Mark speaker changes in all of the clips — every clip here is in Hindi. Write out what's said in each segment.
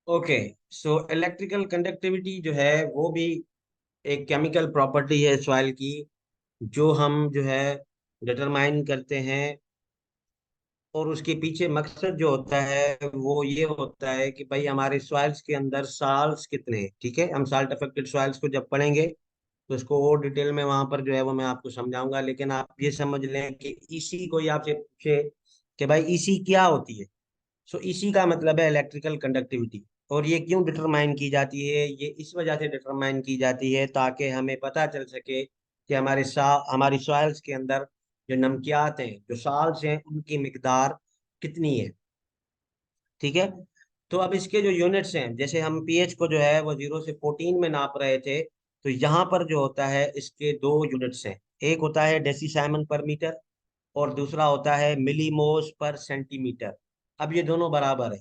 Speaker 1: ओके। सो इलेक्ट्रिकल कंडक्टिविटी जो है वो भी एक केमिकल प्रॉपर्टी है सॉइल की, जो हम जो है डिटरमाइन करते हैं। और उसके पीछे मकसद जो होता है वो ये होता है कि भाई हमारे सॉइल्स के अंदर साल्स कितने हैं। ठीक है, हम साल्ट अफेक्टेड सॉइल्स को जब पढ़ेंगे तो इसको और डिटेल में वहां पर जो है वो मैं आपको समझाऊंगा। लेकिन आप ये समझ लें कि इसी कोई आपसे पूछे कि भाई इसी क्या होती है, सो इसी का मतलब है इलेक्ट्रिकल कंडक्टिविटी। और ये क्यों डिटरमाइन की जाती है, ये इस वजह से डिटरमाइन की जाती है ताकि हमें पता चल सके कि हमारी सॉइल्स के अंदर जो नमकियात हैं, जो साल्स हैं, उनकी मिकदार कितनी है। ठीक है। तो अब इसके जो यूनिट्स हैं, जैसे हम पीएच को जो है वो 0 से 14 में नाप रहे थे, तो यहाँ पर जो होता है इसके दो यूनिट्स हैं। एक होता है डेसीसाइमन पर मीटर और दूसरा होता है मिलीमोस पर सेंटीमीटर। अब ये दोनों बराबर है।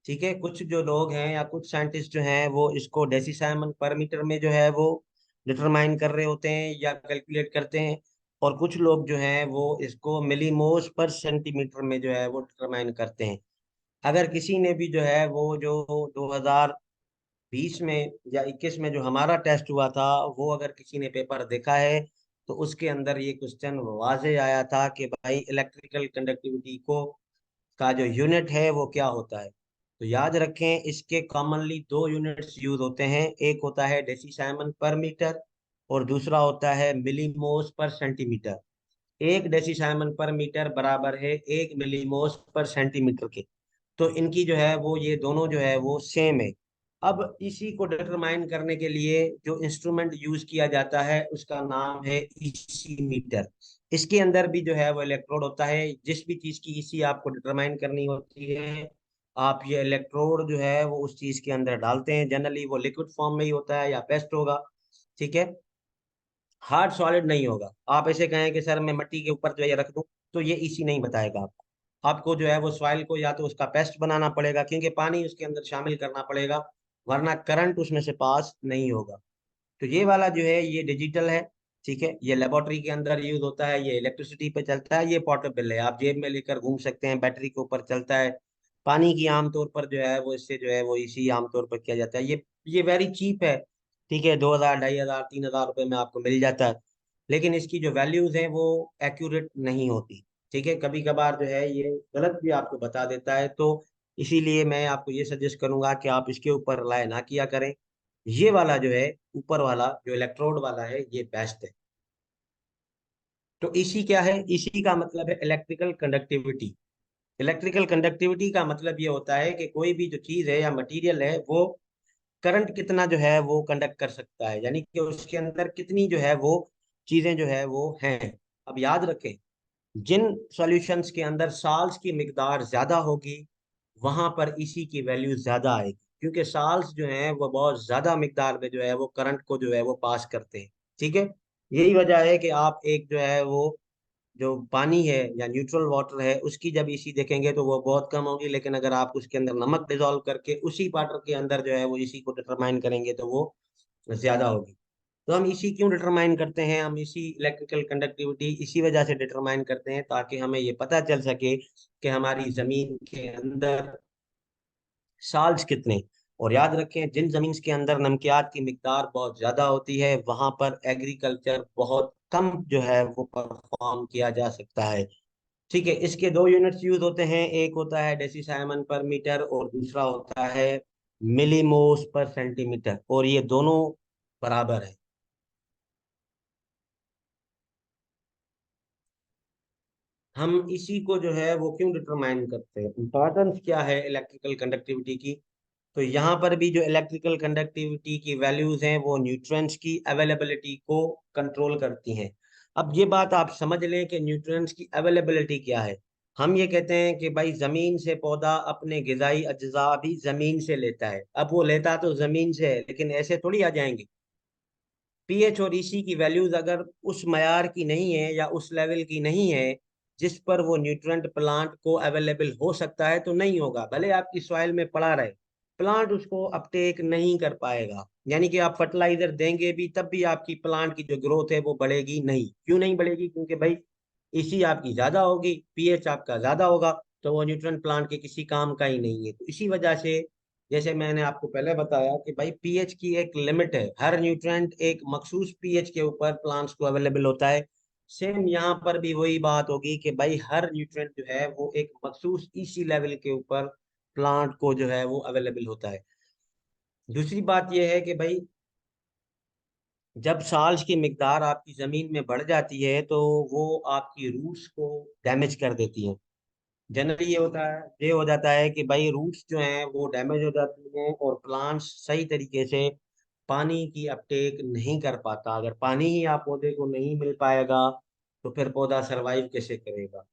Speaker 1: ठीक है, कुछ जो लोग हैं या कुछ साइंटिस्ट जो हैं वो इसको डेसीसाइमन पर मीटर में जो है वो डिटरमाइन कर रहे होते हैं या कैलकुलेट करते हैं। और कुछ लोग जो हैं वो इसको मिलीमोस पर सेंटीमीटर में जो है वो डिटरमाइन करते हैं। अगर किसी ने भी जो है वो जो 2020 में या 21 में जो हमारा टेस्ट हुआ था, वो अगर किसी ने पेपर देखा है तो उसके अंदर ये क्वेश्चन वाजे आया था कि भाई इलेक्ट्रिकल कंडक्टिविटी को का जो यूनिट है वो क्या होता है। तो याद रखें, इसके कॉमनली दो यूनिट्स यूज होते हैं। एक होता है डेसीसाइमन पर मीटर और दूसरा होता है मिलीमोस पर सेंटीमीटर। एक डेसीसाइमन पर मीटर बराबर है 1 मिलीमोस पर सेंटीमीटर के। तो इनकी जो है वो ये दोनों जो है वो सेम है। अब इसी को डिटरमाइन करने के लिए जो इंस्ट्रूमेंट यूज किया जाता है उसका नाम है ईसी मीटर। इसके अंदर भी जो है वो इलेक्ट्रोड होता है। जिस भी चीज की ईसी आपको डिटरमाइन करनी होती है, आप ये इलेक्ट्रोड जो है वो उस चीज के अंदर डालते हैं। जनरली वो लिक्विड फॉर्म में ही होता है या पेस्ट होगा। ठीक है, हार्ड सॉलिड नहीं होगा। आप ऐसे कहें कि सर मैं मिट्टी के ऊपर जो है ये रख दूं, तो ये इसी नहीं बताएगा आपको। आपको जो है वो सॉइल को या तो उसका पेस्ट बनाना पड़ेगा, क्योंकि पानी उसके अंदर शामिल करना पड़ेगा, वरना करंट उसमें से पास नहीं होगा। तो ये वाला जो है ये डिजिटल है। ठीक है, ये लेबोरेटरी के अंदर यूज होता है, ये इलेक्ट्रिसिटी पे चलता है, ये पोर्टेबल है, आप जेब में लेकर घूम सकते हैं, बैटरी के ऊपर चलता है। पानी की आमतौर पर जो है वो इससे जो है वो इसी आमतौर पर किया जाता है। ये वेरी चीप है। ठीक है, 2000, 2500, 3000 रुपये में आपको मिल जाता है। लेकिन इसकी जो वैल्यूज हैं वो एक्यूरेट नहीं होती। ठीक है, कभी कभार जो है ये गलत भी आपको बता देता है। तो इसीलिए मैं आपको ये सजेस्ट करूंगा कि आप इसके ऊपर रिलाय ना किया करें। ये वाला जो है, ऊपर वाला जो इलेक्ट्रोड वाला है, ये बेस्ट है। तो इसी क्या है, इसी का मतलब है इलेक्ट्रिकल कंडक्टिविटी। इलेक्ट्रिकल कंडक्टिविटी का मतलब ये होता है कि कोई भी जो चीज है या मटेरियल है वो करंट कितना जो है वो कंडक्ट कर सकता है, यानी कि उसके अंदर कितनी जो है वो चीजें जो है वो हैं। अब याद रखें, जिन सॉल्यूशंस के अंदर साल्स की मिकदार ज्यादा होगी वहां पर इसी की वैल्यू ज्यादा आएगी, क्योंकि साल्स जो हैं वो बहुत ज्यादा मिकदार में जो है वो करंट को जो है वो पास करते हैं। ठीक है, यही वजह है कि आप एक जो है वो जो पानी है या न्यूट्रल वाटर है उसकी जब इसी देखेंगे तो वो बहुत कम होगी, लेकिन अगर आप उसके अंदर नमक डिजोल्व करके उसी वाटर के अंदर जो है वो इसी को डिटरमाइन करेंगे तो वो ज्यादा होगी। तो हम इसी क्यों डिटरमाइन करते हैं, हम इसी इलेक्ट्रिकल कंडक्टिविटी इसी वजह से डिटरमाइन करते हैं ताकि हमें ये पता चल सके कि हमारी जमीन के अंदर साल्ट कितने। और याद रखें, जिन जमीन के अंदर नमकियात की मिकदार बहुत ज्यादा होती है वहां पर एग्रीकल्चर बहुत कम जो है वो परफॉर्म किया जा सकता है। ठीक है, इसके दो यूनिट्स यूज होते हैं। एक होता है डेसीसाइमन पर मीटर और दूसरा होता है मिलीमोस पर सेंटीमीटर, और ये दोनों बराबर है। हम इसी को जो है वो क्यों डिटरमाइन करते हैं, इंपॉर्टेंस क्या है इलेक्ट्रिकल कंडक्टिविटी की। तो यहाँ पर भी जो इलेक्ट्रिकल कंडक्टिविटी की वैल्यूज हैं वो न्यूट्रिएंट्स की अवेलेबिलिटी को कंट्रोल करती हैं। अब ये बात आप समझ लें कि न्यूट्रिएंट्स की अवेलेबिलिटी क्या है। हम ये कहते हैं कि भाई जमीन से पौधा अपने गिजाई अज्जा भी जमीन से लेता है। अब वो लेता तो जमीन से है, लेकिन ऐसे थोड़ी आ जाएंगे। पीएच और इसी की वैल्यूज अगर उस मयार की नहीं है या उस लेवल की नहीं है जिस पर वो न्यूट्रिएंट प्लांट को अवेलेबल हो सकता है, तो नहीं होगा। भले आपकी सॉइल में पड़ा रहे, प्लांट उसको अपटेक नहीं कर पाएगा। यानी कि आप फर्टिलाइजर देंगे भी तब भी आपकी प्लांट की जो ग्रोथ है वो बढ़ेगी नहीं। क्यों नहीं बढ़ेगी, क्योंकि भाई इसी आपकी ज्यादा होगी, पीएच आपका ज्यादा होगा, तो वो न्यूट्रिएंट प्लांट के किसी काम का ही नहीं है। तो इसी वजह से जैसे मैंने आपको पहले बताया कि भाई पीएच की एक लिमिट है, हर न्यूट्रिएंट एक मखसूस पीएच के ऊपर प्लांट्स को अवेलेबल होता है। सेम यहाँ पर भी वही बात होगी कि भाई हर न्यूट्रिएंट जो है वो एक मखसूस इसी लेवल के ऊपर प्लांट को जो है वो अवेलेबल होता है। दूसरी बात यह है कि भाई जब साल्ट की मिकदार आपकी जमीन में बढ़ जाती है तो वो आपकी रूट्स को डैमेज कर देती है। जनरली ये हो जाता है कि भाई रूट्स जो हैं वो डैमेज हो जाती हैं और प्लांट्स सही तरीके से पानी की अपटेक नहीं कर पाता। अगर पानी ही आप पौधे को नहीं मिल पाएगा तो फिर पौधा सरवाइव कैसे करेगा।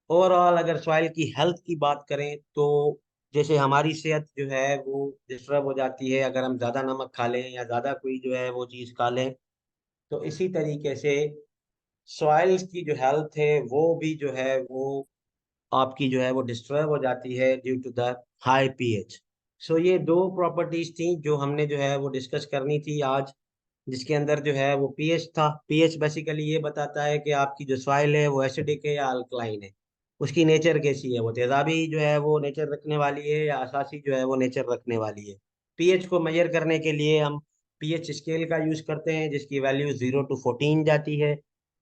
Speaker 1: ओवरऑल अगर सॉइल की हेल्थ की बात करें तो जैसे हमारी सेहत जो है वो डिस्टर्ब हो जाती है अगर हम ज़्यादा नमक खा लें या ज़्यादा कोई जो है वो चीज़ खा लें, तो इसी तरीके से सॉइल्स की जो हेल्थ है वो भी जो है वो आपकी जो है वो डिस्टर्ब हो जाती है due to the high pH. So ये दो प्रॉपर्टीज थी जो हमने जो है वो डिस्कस करनी थी आज, जिसके अंदर जो है वो पीएच था। पीएच बेसिकली ये बताता है कि आपकी जो सॉइल है वो एसिडिक है या अल्कलाइन है, उसकी नेचर कैसी है, वो तेजाबी जो है वो नेचर रखने वाली है या असासी जो है वो नेचर रखने वाली है। पीएच को मेजर करने के लिए हम पीएच स्केल का यूज करते हैं जिसकी वैल्यू 0 to 14 जाती है।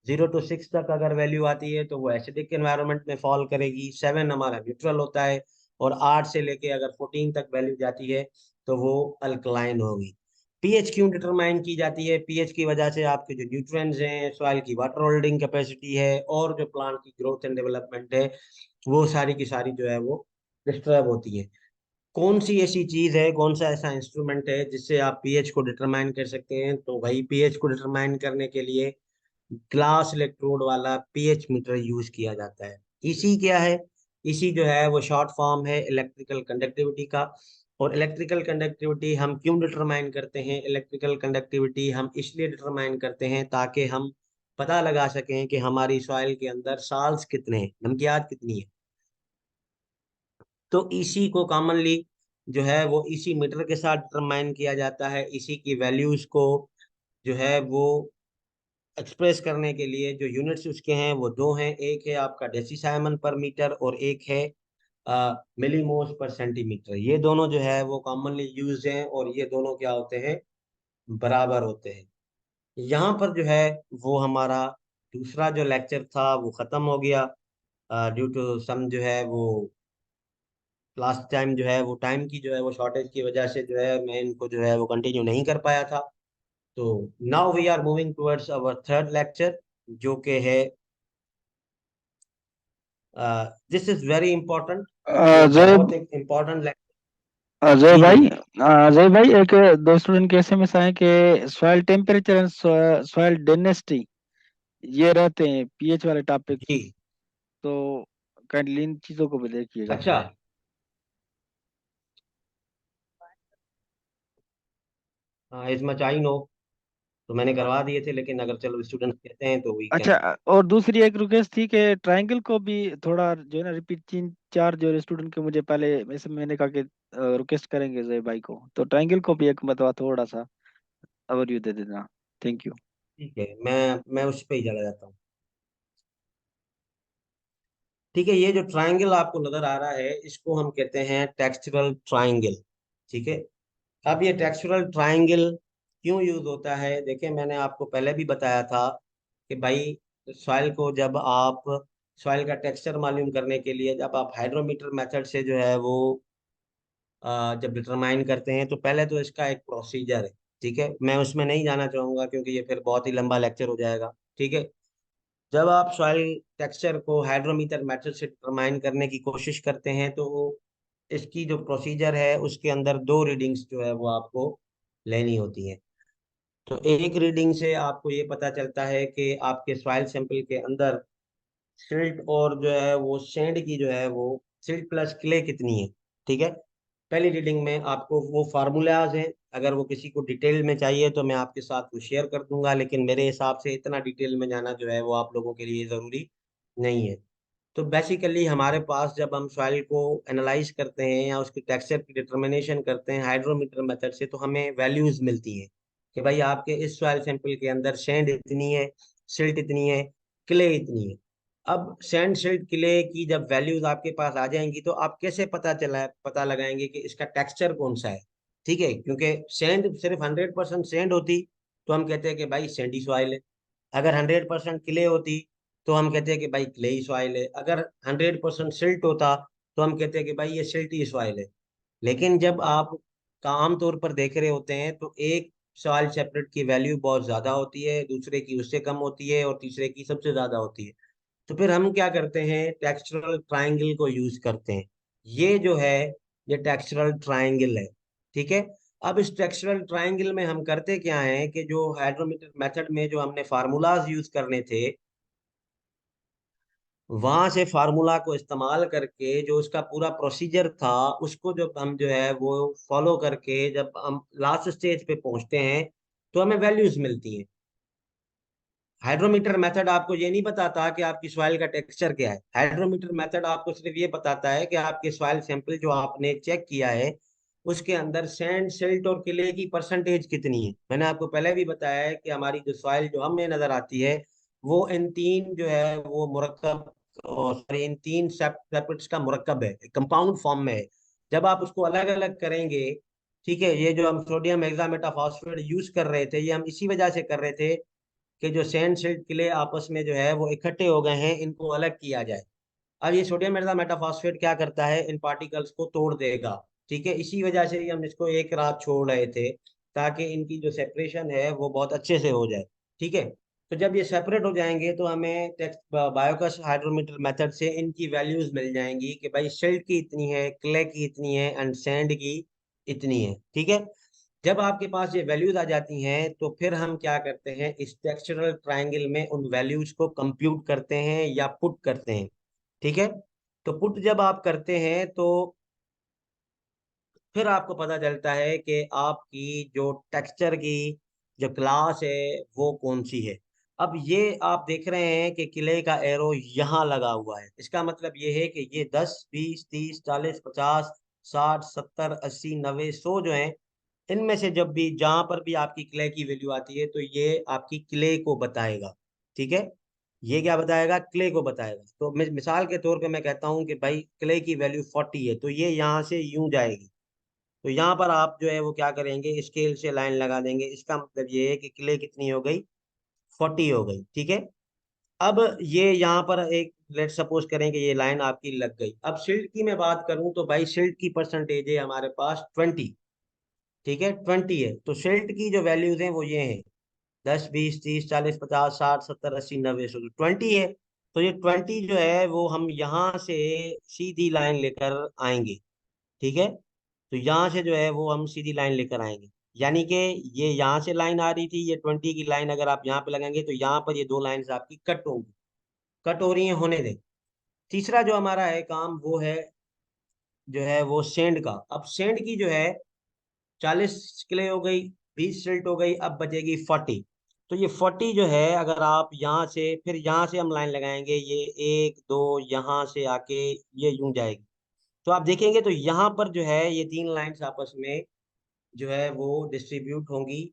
Speaker 1: 0 to 6 तक अगर वैल्यू आती है तो वो एसिडिक एनवायरनमेंट में फॉल करेगी, 7 हमारा न्यूट्रल होता है, और 8 से लेके अगर 14 तक वैल्यू जाती है तो वो अल्कलाइन होगी। पीएच क्यों डिटरमाइन की जाती है? पीएच की वजह से आपके जो न्यूट्रिएंट्स हैं, सॉइल की वाटर होल्डिंग कैपेसिटी है और जो प्लांट की ग्रोथ एंड डेवलपमेंट है वो सारी की सारी जो है वो डिस्टर्ब होती है। कौन सी ऐसी चीज है, कौन सा ऐसा इंस्ट्रूमेंट है जिससे आप पीएच को डिटरमाइन कर सकते हैं? तो भाई पीएच को डिटरमाइन करने के लिए ग्लास इलेक्ट्रोड वाला पीएच मीटर यूज किया जाता है। इसी क्या है? इसी जो है वो शॉर्ट फॉर्म है इलेक्ट्रिकल कंडक्टिविटी का। और इलेक्ट्रिकल कंडक्टिविटी हम क्यों डिटरमाइन करते हैं? इलेक्ट्रिकल कंडक्टिविटी हम इसलिए डिटरमाइन करते हैं ताकि हम पता लगा सकें कि हमारी सॉइल के अंदर साल्स कितने हैं, नमकियात कितनी है। तो इसी को कॉमनली जो है वो इसी मीटर के साथ डिटरमाइन किया जाता है। इसी की वैल्यूज को जो है वो एक्सप्रेस करने के लिए जो यूनिट्स उसके हैं वो दो हैं, एक है आपका डेसीसाइमन पर मीटर और एक है मिलीमोस पर सेंटीमीटर। ये दोनों जो है वो कॉमनली यूज हैं और ये दोनों क्या होते हैं, बराबर होते हैं। यहाँ पर जो है वो हमारा दूसरा जो लेक्चर था वो खत्म हो गया ड्यू टू सम जो है वो लास्ट टाइम जो है वो टाइम की जो है वो शॉर्टेज की वजह से जो है मैं इनको जो है वो कंटिन्यू नहीं कर पाया था। तो now we are moving towards our third lecture जो कि है दिस इज वेरी इंपॉर्टेंट। ये
Speaker 2: अजय
Speaker 1: बहुत एक इम्पोर्टेंट लेक्चर।
Speaker 2: अजय
Speaker 1: जी जी।
Speaker 2: भाई अजय भाई, एक दो स्टूडेंट के एसएमएस आए कि soil temperature and soil density ये रहते हैं पीएच वाले टॉपिक।
Speaker 1: जी।
Speaker 2: तो काइंडली इन चीजों को भी देखिएगा।
Speaker 1: अच्छा। Is much I know. तो मैंने करवा दिए थे लेकिन अगर चलो स्टूडेंट्स कहते हैं तो वी
Speaker 2: अच्छा,
Speaker 1: कैन।
Speaker 2: और दूसरी एक रिक्वेस्ट थी कि ट्रायंगल को भी थोड़ा जो है ना रिपीट, तीन चार जो स्टूडेंट के मुझे पहले वैसे मैंने कहा कि रिक्वेस्ट करेंगे अजय भाई को, तो ट्रायंगल को भी एक मतलब थोड़ा सा ओवरव्यू दे देना। Thank you.
Speaker 1: ठीक है, मैं उस पे ही चला जाता हूँ। ठीक है, ये जो ट्रायंगल आपको नजर आ रहा है इसको हम कहते हैं टेक्सचरल ट्रायंगल। ठीक है। अब ये टेक्सचरल ट्रायंगल क्यों यूज होता है? देखिए मैंने आपको पहले भी बताया था कि भाई सॉइल को जब आप सॉइल का टेक्सचर मालूम करने के लिए जब आप हाइड्रोमीटर मेथड से जो है वो जब डिटरमाइन करते हैं तो पहले तो इसका एक प्रोसीजर है। ठीक है, मैं उसमें नहीं जाना चाहूंगा क्योंकि ये फिर बहुत ही लंबा लेक्चर हो जाएगा। ठीक है। जब आप सॉइल टेक्सचर को हाइड्रोमीटर मेथड से डिटरमाइन करने की कोशिश करते हैं तो इसकी जो प्रोसीजर है उसके अंदर दो रीडिंग्स जो है वो आपको लेनी होती है। तो एक रीडिंग से आपको ये पता चलता है कि आपके सॉइल सैंपल के अंदर सिल्ट और जो है वो सैंड की जो है वो सिल्ट प्लस क्ले कितनी है। ठीक है। पहली रीडिंग में आपको वो फार्मूलाज हैं, अगर वो किसी को डिटेल में चाहिए तो मैं आपके साथ वो शेयर कर दूंगा, लेकिन मेरे हिसाब से इतना डिटेल में जाना जो है वो आप लोगों के लिए ज़रूरी नहीं है। तो बेसिकली हमारे पास जब हम सॉइल को एनालाइज करते हैं या उसके टेक्सचर की डिटर्मिनेशन करते हैं हाइड्रोमीटर मेथड से तो हमें वैल्यूज मिलती हैं कि भाई आपके इस सॉइल सैंपल के अंदर सैंड इतनी है, सिल्ट इतनी है, क्ले इतनी है। अब सैंड सिल्ट क्ले की जब वैल्यूज आपके पास आ जाएंगी तो आप कैसे पता लगाएंगे कि इसका टेक्सचर कौन सा है। ठीक है, क्योंकि सैंड सिर्फ 100% सैंड होती तो हम कहते हैं कि भाई सैंडी सॉइल है। अगर 100% क्ले होती तो हम कहते हैं कि भाई क्लेई सॉइल है। अगर 100% सिल्ट होता तो हम कहते हैं कि भाई ये सिल्टी सॉइल है। लेकिन जब आप का आमतौर पर देख रहे होते हैं तो एक सॉइल सेपरेट की वैल्यू बहुत ज्यादा होती है, दूसरे की उससे कम होती है, और तीसरे की सबसे ज्यादा होती है। तो फिर हम क्या करते हैं, टेक्सचरल ट्रायंगल को यूज करते हैं। ये जो है ये टेक्सचरल ट्रायंगल है। ठीक है। अब इस टेक्सचरल ट्रायंगल में हम करते क्या है कि जो हाइड्रोमीटर मेथड में जो हमने फार्मूलाज यूज करने थे, वहां से फार्मूला को इस्तेमाल करके जो उसका पूरा प्रोसीजर था उसको जब हम जो है वो फॉलो करके जब हम लास्ट स्टेज पे पहुंचते हैं तो हमें वैल्यूज मिलती हैं। हाइड्रोमीटर मेथड आपको ये नहीं बताता कि आपकी सॉइल का टेक्सचर क्या है। हाइड्रोमीटर मेथड आपको सिर्फ ये बताता है कि आपके सॉइल सैंपल जो आपने चेक किया है उसके अंदर सैंड सिल्ट और क्ले की परसेंटेज कितनी है। मैंने आपको पहले भी बताया है कि हमारी जो सॉइल जो हमें नजर आती है वो इन तीन जो है वो मुरक्कब, और सॉरी इन तीन सेपरेट्स का मुरक्कब है, कंपाउंड फॉर्म में है। जब आप उसको अलग अलग करेंगे, ठीक है, ये जो हम सोडियम हेक्सामेटाफॉस्फेट यूज कर रहे थे ये हम इसी वजह से कर रहे थे कि जो सैंड सिल्ट क्ले आपस में जो है वो इकट्ठे हो गए हैं, इनको अलग किया जाए। अब ये सोडियम मेटाफॉस्फेट क्या करता है, इन पार्टिकल्स को तोड़ देगा। ठीक है, इसी वजह से ही हम इसको एक रात छोड़ रहे थे ताकि इनकी जो सेपरेशन है वो बहुत अच्छे से हो जाए। ठीक है। तो जब ये सेपरेट हो जाएंगे तो हमें टेक्स्ट बायोकस हाइड्रोमीटर मेथड से इनकी वैल्यूज मिल जाएंगी कि भाई सिल्ट की इतनी है, क्ले की इतनी है, एंड सैंड की इतनी है। ठीक है। जब आपके पास ये वैल्यूज आ जाती हैं तो फिर हम क्या करते हैं, इस टेक्सचरल ट्रायंगल में उन वैल्यूज को कंप्यूट करते हैं या पुट करते हैं। ठीक है। तो पुट जब आप करते हैं तो फिर आपको पता चलता है कि आपकी जो टेक्सचर की जो क्लास है वो कौन सी है। अब ये आप देख रहे हैं कि किले का एरो यहाँ लगा हुआ है, इसका मतलब ये है कि ये 10 20 30 40 50 60 70 80 90 100 जो है, इनमें से जब भी जहां पर भी आपकी क्ले की वैल्यू आती है तो ये आपकी क्ले को बताएगा। ठीक है। ये क्या बताएगा, क्ले को बताएगा। तो मिसाल के तौर पे मैं कहता हूँ कि भाई क्ले की वैल्यू 40 है तो ये यहाँ से यूं जाएगी। तो यहाँ पर आप जो है वो क्या करेंगे, स्केल से लाइन लगा देंगे। इसका मतलब ये है कि क्ले कितनी हो गई, 40 हो गई। ठीक है। अब ये यहाँ पर एक लेट सपोज करें कि ये लाइन आपकी लग गई। अब सिल्ट की मैं बात करूं तो भाई सिल्ट की परसेंटेज है हमारे पास 20। ठीक है, 20 है। तो सिल्ट की जो वैल्यूज हैं वो ये हैं 10 20 30 40 50 60 70 80 90 100, तो 20 है। तो ये 20 जो है वो हम यहाँ से सीधी लाइन लेकर आएंगे। ठीक है। तो यहाँ से जो है वो हम सीधी लाइन लेकर आएंगे, यानी कि ये यहाँ से लाइन आ रही थी, ये 20 की लाइन अगर आप यहाँ पे लगाएंगे तो यहाँ पर ये दो लाइंस आपकी कट होंगी। कट हो रही है, होने दें। तीसरा जो हमारा है काम वो है जो है वो सेंड का। अब सेंड की जो है 40 क्ले हो गई, 20 सिल्ट हो गई, अब बचेगी 40। तो ये 40 जो है अगर आप यहाँ से फिर यहाँ से हम लाइन लगाएंगे, ये एक दो यहाँ से आके ये यूं जाएगी। तो आप देखेंगे तो यहाँ पर जो है ये तीन लाइंस आपस में जो है वो डिस्ट्रीब्यूट होंगी।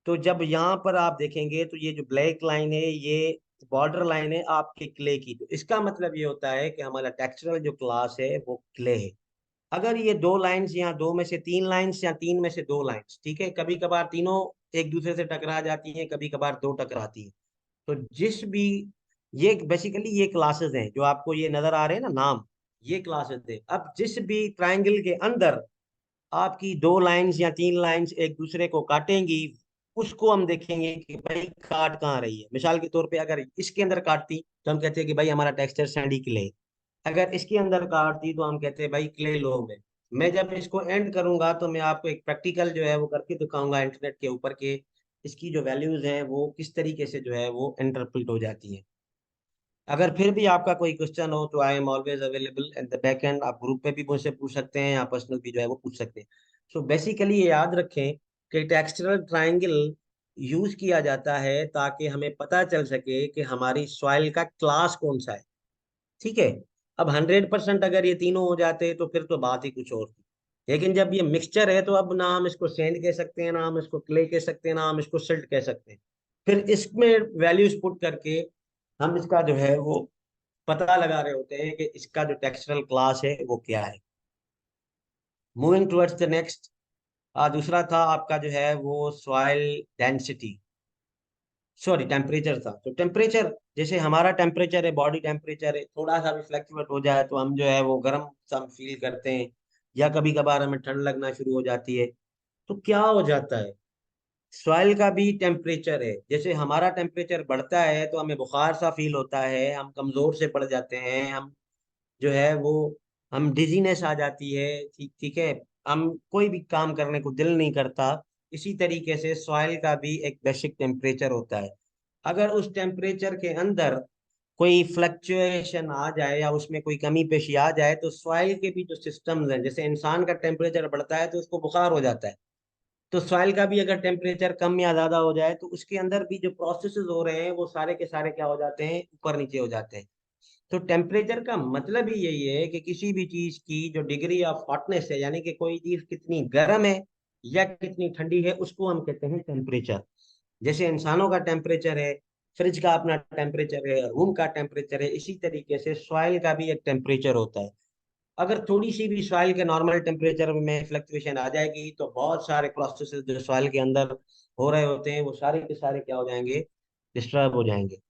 Speaker 1: तो जब यहाँ पर आप देखेंगे तो ये जो ब्लैक लाइन है ये बॉर्डर लाइन है आपके क्ले की। तो इसका मतलब ये होता है कि हमारा टेक्सचरल जो क्लास है वो क्ले है। अगर ये दो लाइंस या दो में से तीन लाइंस या तीन में से दो लाइंस, ठीक है, कभी कभार तीनों एक दूसरे से टकरा जाती हैं, कभी कभार दो टकराती हैं। तो जिस भी ये बेसिकली ये क्लासेस हैं जो आपको ये नजर आ रहे हैं ना नाम, ये क्लासेस हैं। अब जिस भी ट्रायंगल के अंदर आपकी दो लाइंस या तीन लाइंस एक दूसरे को काटेंगी, उसको हम देखेंगे कि भाई काट कहाँ रही है। मिसाल के तौर पे अगर इसके अंदर काटती तो हम कहते हैं कि भाई हमारा टेक्सचर सैंडी क्ले है। अगर इसके अंदर काटती तो हम कहते हैं भाई क्ले लोम है। मैं जब इसको एंड करूंगा तो मैं आपको एक प्रैक्टिकल जो है वो करके दिखाऊंगा इंटरनेट के ऊपर के इसकी जो वैल्यूज हैं वो किस तरीके से जो है वो इंटरप्रेट हो जाती हैं। अगर फिर भी आपका कोई क्वेश्चन हो तो I am always available at the back and. आप ग्रुप पे भी मुझसे पूछ सकते हैं या पर्सनल भी जो है वो पूछ सकते हैं। सो बेसिकली ये याद रखें कि टेक्सचरल ट्रायंगल यूज किया जाता है ताकि हमें पता चल सके कि हमारी सॉइल का क्लास कौन सा है। ठीक है। अब 100% अगर ये तीनों हो जाते तो फिर तो बात ही कुछ और थी। लेकिन जब ये मिक्सचर है तो अब ना हम इसको सैंड कह सकते हैं, ना हम इसको क्ले कह सकते हैं, ना हम इसको सिल्ट कह सकते हैं। फिर इसमें वैल्यूज पुट करके हम इसका जो है वो पता लगा रहे होते हैं कि इसका जो टेक्सचरल क्लास है वो क्या है। मूविंग टुवर्ड्स द नेक्स्ट, दूसरा था आपका जो है वो सॉइल डेंसिटी, सॉरी टेम्परेचर था। तो टेम्परेचर, जैसे हमारा टेम्परेचर है, बॉडी टेम्परेचर है, थोड़ा सा भी फ्लक्चुएट हो जाए तो हम जो है वो गर्म सा फील करते हैं, या कभी कभार हमें ठंड लगना शुरू हो जाती है। तो क्या हो जाता है, सॉइल का भी टेम्परेचर है, जैसे हमारा टेम्परेचर बढ़ता है तो हमें बुखार सा फील होता है, हम कमजोर से पड़ जाते हैं, हम जो है वो, हम डिजीनेस आ जाती है, ठीक ठीक है, हम कोई भी काम करने को दिल नहीं करता। इसी तरीके से सॉइल का भी एक बेसिक टेम्परेचर होता है। अगर उस टेम्परेचर के अंदर कोई फ्लक्चुएशन आ जाए या उसमें कोई कमी पेशी आ जाए, तो सॉइल के भी जो सिस्टम्स हैं, जैसे इंसान का टेम्परेचर बढ़ता है तो उसको बुखार हो जाता है, तो सॉइल का भी अगर टेम्परेचर कम या ज्यादा हो जाए तो उसके अंदर भी जो प्रोसेसेस हो रहे हैं वो सारे के सारे क्या हो जाते हैं, ऊपर नीचे हो जाते हैं। तो टेम्परेचर का मतलब ही यही है कि किसी भी चीज की जो डिग्री ऑफ हॉटनेस है, यानी कि कोई चीज कितनी गर्म है या कितनी ठंडी है, उसको हम कहते हैं टेम्परेचर। जैसे इंसानों का टेम्परेचर है, फ्रिज का अपना टेम्परेचर है, रूम का टेम्परेचर है, इसी तरीके से सॉइल का भी एक टेम्परेचर होता है। अगर थोड़ी सी भी सॉइल के नॉर्मल टेम्परेचर में फ्लक्चुएशन आ जाएगी तो बहुत सारे प्रोसेसेस जो सॉइल के अंदर हो रहे होते हैं वो सारे के सारे क्या हो जाएंगे, डिस्टर्ब हो जाएंगे।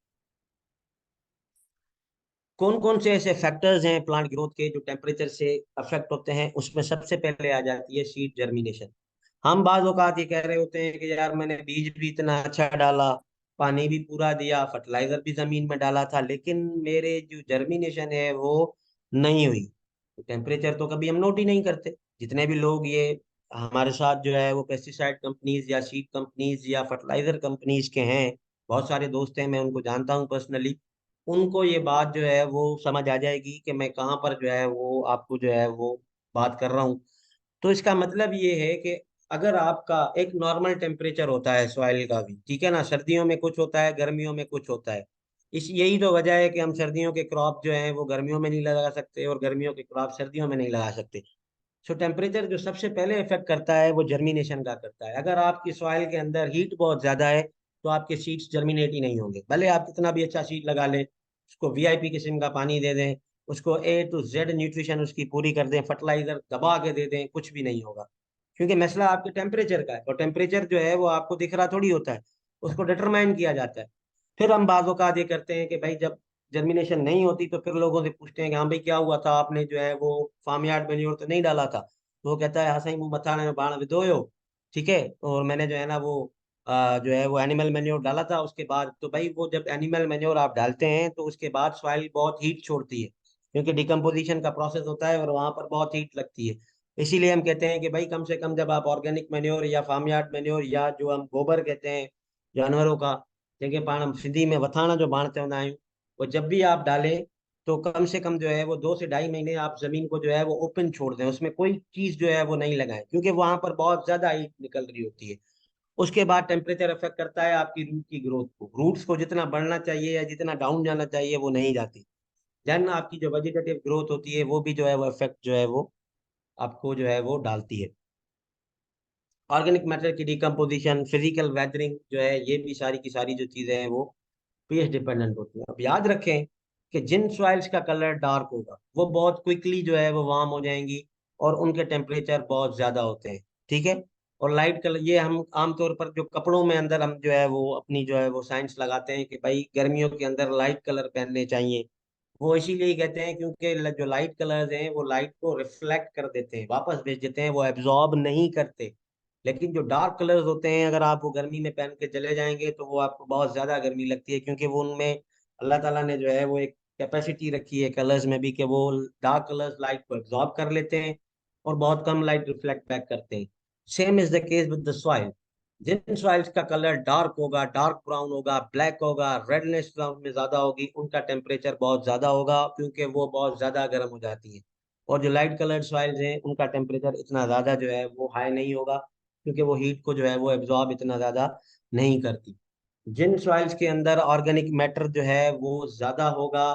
Speaker 1: कौन कौन से ऐसे फैक्टर्स हैं प्लांट ग्रोथ के जो टेम्परेचर से अफेक्ट होते हैं, उसमें सबसे पहले आ जाती है सीड जर्मिनेशन। हम बाज औकात ये कह रहे होते हैं कि यार मैंने बीज भी इतना अच्छा डाला, पानी भी पूरा दिया, फर्टिलाइजर भी जमीन में डाला था, लेकिन मेरे जो जर्मिनेशन है वो नहीं हुई। तो टेम्परेचर तो कभी हम नोट ही नहीं करते। जितने भी लोग ये हमारे साथ जो है वो पेस्टिसाइड कंपनीज या सीड कंपनीज या फर्टिलाइजर कंपनीज के हैं, बहुत सारे दोस्त हैं, मैं उनको जानता हूँ पर्सनली, उनको ये बात जो है वो समझ आ जाएगी कि मैं कहाँ पर जो है वो आपको जो है वो बात कर रहा हूँ। तो इसका मतलब ये है कि अगर आपका एक नॉर्मल टेम्परेचर होता है सॉइल का भी, ठीक है ना, सर्दियों में कुछ होता है, गर्मियों में कुछ होता है, इस यही तो वजह है कि हम सर्दियों के क्रॉप जो हैं वो गर्मियों में नहीं लगा सकते और गर्मियों के क्रॉप सर्दियों में नहीं लगा सकते। सो टेम्परेचर जो सबसे पहले इफेक्ट करता है वो जर्मिनेशन का करता है। अगर आपकी सॉइल के अंदर हीट बहुत ज्यादा है तो आपके सीड्स जर्मिनेट ही नहीं होंगे, भले आप कितना भी अच्छा सीड लगा लें, उसको वीआईपी किस्म का पानी दे दें, उसको A to Z न्यूट्रिशन उसकी पूरी कर दें, फर्टिलाइजर दबा के दे दें, कुछ भी नहीं होगा। क्योंकि मसला आपके टेम्परेचर का है, और टेम्परेचर जो है वो आपको दिख रहा थोड़ी होता है, उसको डिटरमाइन किया जाता है। फिर हम बाज़ औक़ात ये करते हैं कि भाई जब जर्मिनेशन नहीं होती तो फिर लोगों से पूछते हैं कि हाँ भाई क्या हुआ था, आपने जो है वो फार्म यार्ड मैन्योर तो नहीं डाला था? तो वो कहता है हाँ सही, मुंह मथाने में बाण विधोयो, ठीक है, और मैंने जो है ना वो जो है वो एनिमल मैन्योर डाला था उसके बाद। तो भाई वो जब एनिमल मैन्योर आप डालते हैं तो उसके बाद सॉइल बहुत हीट छोड़ती है, क्योंकि डिकम्पोजिशन का प्रोसेस होता है और वहां पर बहुत हीट लगती है। इसीलिए हम कहते हैं कि भाई कम से कम जब आप ऑर्गेनिक मैन्योर या फार्म यार्ड मैन्योर या जो हम गोबर कहते हैं जानवरों का, जैसे पाण हम सिंधी में वथाणा जो बाण चवंदा आहियूं, वो जब भी आप डालें तो कम से कम जो है वो 2 से ढाई महीने आप जमीन को जो है वो ओपन छोड़ दें, उसमें कोई चीज जो है वो नहीं लगाएं, क्योंकि वहां पर बहुत ज्यादा हीट निकल रही होती है। उसके बाद टेम्परेचर अफेक्ट करता है आपकी रूट की ग्रोथ को, रूट्स को जितना बढ़ना चाहिए या जितना डाउन जाना चाहिए वो नहीं जाती। देन आपकी जो वेजिटेटिव ग्रोथ होती है वो भी जो है वो इफेक्ट जो है वो आपको जो है वो डालती है। ऑर्गेनिक मैटर की डिकम्पोजिशन, फिजिकल वेदरिंग जो है, ये भी सारी की सारी जो चीजें हैं वो पीएच डिपेंडेंट होती है। अब याद रखें कि जिन सॉइल्स का कलर डार्क होगा वो बहुत क्विकली जो है वो वार्म हो जाएंगी और उनके टेम्परेचर बहुत ज्यादा होते हैं, ठीक है। और लाइट कलर, ये हम आमतौर पर जो कपड़ों में अंदर हम जो है वो अपनी जो है वो साइंस लगाते हैं कि भाई गर्मियों के अंदर लाइट कलर पहनने चाहिए। वो इसीलिए कहते हैं क्योंकि जो लाइट कलर्स हैं वो लाइट को रिफ्लेक्ट कर देते हैं, वापस भेज देते हैं, वो एब्जॉर्ब नहीं करते। लेकिन जो डार्क कलर्स होते हैं अगर आप वो गर्मी में पहन के चले जाएंगे तो वो आपको बहुत ज्यादा गर्मी लगती है, क्योंकि वो उनमें अल्लाह ताला ने जो है वो एक कैपेसिटी रखी है कलर्स में भी कि वो डार्क कलर्स लाइट को एब्जॉर्ब कर लेते हैं और बहुत कम लाइट रिफ्लेक्ट बैक करते हैं। Same is the case with the soil. जिन सॉइल्स का कलर डार्क होगा, डार्क ब्राउन होगा, ब्लैक होगा, रेडनेस में ज्यादा होगी, उनका टेम्परेचर बहुत ज्यादा होगा, क्योंकि वो बहुत ज्यादा गर्म हो जाती है। और जो लाइट कलर्ड सॉइल्स हैं उनका टेम्परेचर इतना ज्यादा जो है वो हाई नहीं होगा, क्योंकि वो हीट को जो है वो एब्जॉर्ब इतना ज्यादा नहीं करती। जिन सॉइल्स के अंदर ऑर्गेनिक मैटर जो है वो ज्यादा होगा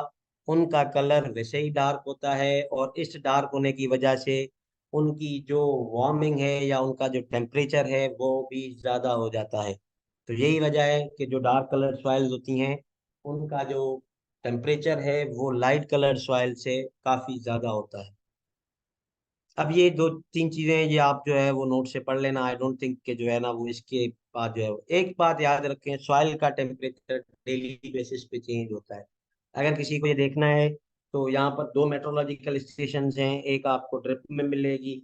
Speaker 1: उनका कलर वैसे ही डार्क होता है, और इस डार्क होने की वजह से उनकी जो वार्मिंग है या उनका जो टेम्परेचर है वो भी ज्यादा हो जाता है। तो यही वजह है कि जो डार्क कलर सॉइल्स होती हैं उनका जो टेम्परेचर है वो लाइट कलर सॉइल से काफी ज्यादा होता है। अब ये दो तीन चीजें ये आप जो है वो नोट से पढ़ लेना। आई डोंट थिंक कि जो है ना वो इसके बाद जो है एक बात याद रखें, सॉइल का टेम्परेचर डेली बेसिस पे चेंज होता है। अगर किसी को ये देखना है तो यहाँ पर दो मेट्रोलॉजिकल स्टेशन हैं, एक आपको ड्रिप में मिलेगी।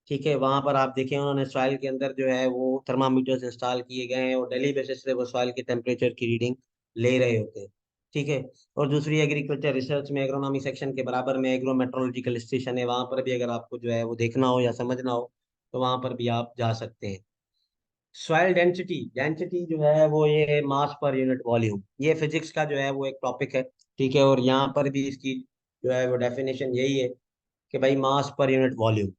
Speaker 1: ठीक है, वहां पर आप देखें उन्होंने सॉइल के अंदर जो है वो थर्मामीटर्स इंस्टॉल किए गए हैं और डेली बेसिस पे वो सॉइल के टेम्परेचर की रीडिंग ले रहे होते हैं। ठीक है। और दूसरी एग्रीकल्चर रिसर्च में एग्रोनॉमी सेक्शन के बराबर में एग्रो मेट्रोलॉजिकल स्टेशन है, वहां पर भी अगर आपको जो है वो देखना हो या समझना हो तो वहां पर भी आप जा सकते हैं। सॉइल डेंसिटी, डेंसिटी जो है वो ये मास पर यूनिट वॉल्यूम, ये फिजिक्स का जो है वो एक टॉपिक है। ठीक है, और यहाँ पर भी इसकी जो है वो डेफिनेशन यही है कि भाई मास पर यूनिट वॉल्यूम।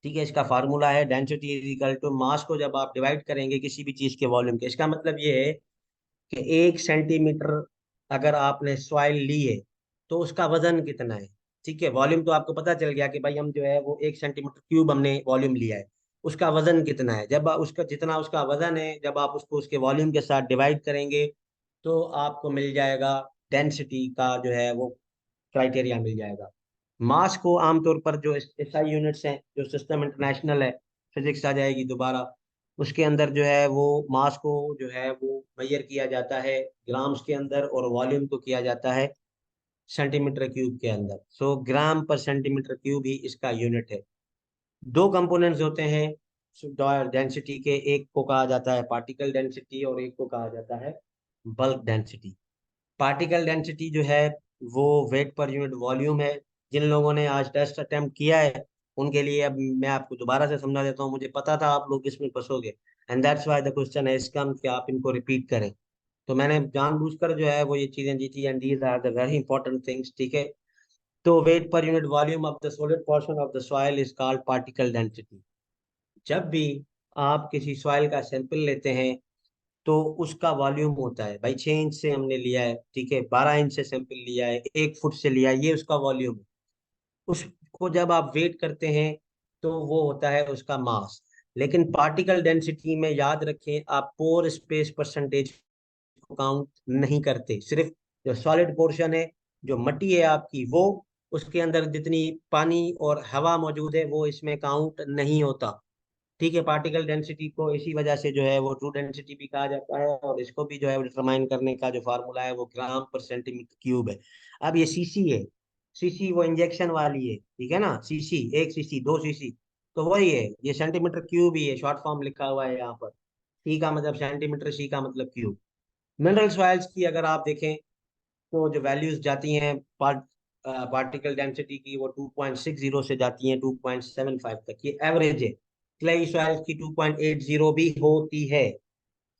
Speaker 1: ठीक है, इसका फार्मूला है density is equal to mass को जब आप डिवाइड करेंगे किसी भी चीज के वॉल्यूम के, इसका मतलब ये है कि 1 सेंटीमीटर अगर आपने सॉइल ली है तो उसका वजन कितना है। ठीक है, वॉल्यूम तो आपको पता चल गया कि भाई हम जो है वो 1 सेंटीमीटर क्यूब हमने वॉल्यूम लिया है, उसका वजन कितना है। जब उसका जितना उसका वजन है जब आप उसको उसके वॉल्यूम के साथ डिवाइड करेंगे तो आपको मिल जाएगा डेंसिटी का जो है वो क्राइटेरिया मिल जाएगा। मास को आमतौर पर जो एसआई यूनिट्स हैं, जो सिस्टम इंटरनेशनल है, फिजिक्स आ जाएगी दोबारा, उसके अंदर जो है वो मास को जो है वो मेजर किया जाता है ग्राम्स के अंदर और वॉल्यूम को किया जाता है सेंटीमीटर क्यूब के अंदर। सो ग्राम पर सेंटीमीटर क्यूब ही इसका यूनिट है। दो कंपोनेंट्स होते हैं डेंसिटी के, एक को कहा जाता है पार्टिकल डेंसिटी और एक को कहा जाता है बल्क डेंसिटी। पार्टिकल डेंसिटी जो है वो वेट पर यूनिट वॉल्यूम है। जिन लोगों ने आज टेस्ट अटेम्प्ट किया है उनके लिए अब मैं आपको दोबारा से समझा देता हूँ, मुझे पता था आप लोग इसमें फंसोगे and that's why the question है इसका कि आप इनको रिपीट करें। तो मैंने जानबूझकर जो है वो ये चीजें दी थी and these are the very important things. ठीक है, तो वेट पर unit volume of the solid portion of the soil is called particle density. जब भी आप किसी सॉइल का सैंपल लेते हैं तो उसका वॉल्यूम होता है, भाई 6 इंच से हमने लिया है, ठीक है, 12 इंच से सैंपल लिया है, 1 फुट से लिया है, ये उसका वॉल्यूम है। उसको जब आप वेट करते हैं तो वो होता है उसका मास। लेकिन पार्टिकल डेंसिटी में याद रखें आप पोर स्पेस परसेंटेज को काउंट नहीं करते, सिर्फ जो सॉलिड पोर्शन है, जो मट्टी है आपकी, वो उसके अंदर जितनी पानी और हवा मौजूद है वो इसमें काउंट नहीं होता। ठीक है, पार्टिकल डेंसिटी को इसी वजह से जो है वो ट्रू डेंसिटी भी कहा जाता है और इसको भी जो है डिटरमाइन करने का जो फार्मूला है वो ग्राम पर सेंटीमीटर क्यूब है। अब ये सीसी है, सीसी वो इंजेक्शन वाली है, ठीक है ना, सीसी 1 सीसी 2 सीसी, तो वही है, ये सेंटीमीटर क्यूब ही है, शॉर्ट फॉर्म लिखा हुआ है यहाँ पर। सी का मतलब सेंटीमीटर, सी का मतलब क्यूब। मिनरल सॉइल्स की अगर आप देखें तो जो वैल्यूज जाती हैं पार्टिकल डेंसिटी की वो 2.60 से जाती हैं 2.75 तक, ये एवरेज है। क्लेई सॉइल्स की 2.80 भी होती है,